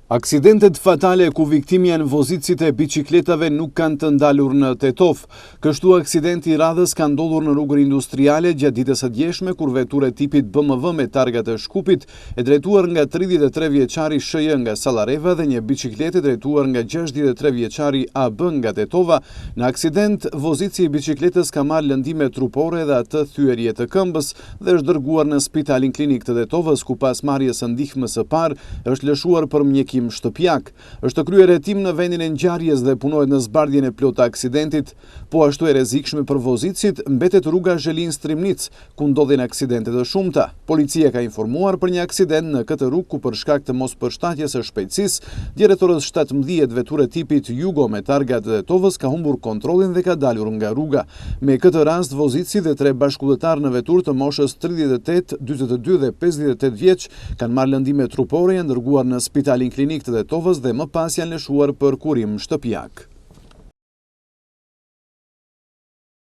Aksidentet fatale ku viktimi janë vozitësit e bicikletave nuk kanë të ndalur në Tetov. Kështu aksidenti i radhës ka ndodhur në rrugën industriale gjatë ditës së djeshme kur veture tipit BMW me targat e Shkupit e drejtuar nga 33 vjeçari SHJ nga Sallareva dhe një bicikletë drejtuar nga 63 vjeçari AB nga Tetova. Në aksident, vozitësi i bicikletës ka marrë lëndime trupore dhe atë thyerje të këmbës dhe është dërguar në Spitalin Klinik të Tetovës ku pas marrjes së ndihmës së parë është lëshuar për mjekim shtëpiak. Është kryer hetim në vendin e ngjarjes dhe punohet në zbardhjen e plotë të aksidentit, po ashtu e rrezikshme për vozitësit mbetet rruga Zhelin-Strimnic, ku ndodhin aksidente të shumta. Policia ka informuar për një aksident në këtë rrugë ku për shkak të mospërshtatjes së shpejtësisë, deri orës 17 veture tipit Yugo me targa të Tetovës ka humbur kontrollin dhe ka dalur nga rruga. Me këtë rast vozitësi dhe 3 bashkëpunëtar në veturë të moshës 38, 42 dhe 58 vjeç kanë marrë lëndime trupore, janë dërguar në Spitalin Klinik të Tetovës dhe më pas janë lëshuar për kurim shtëpiak.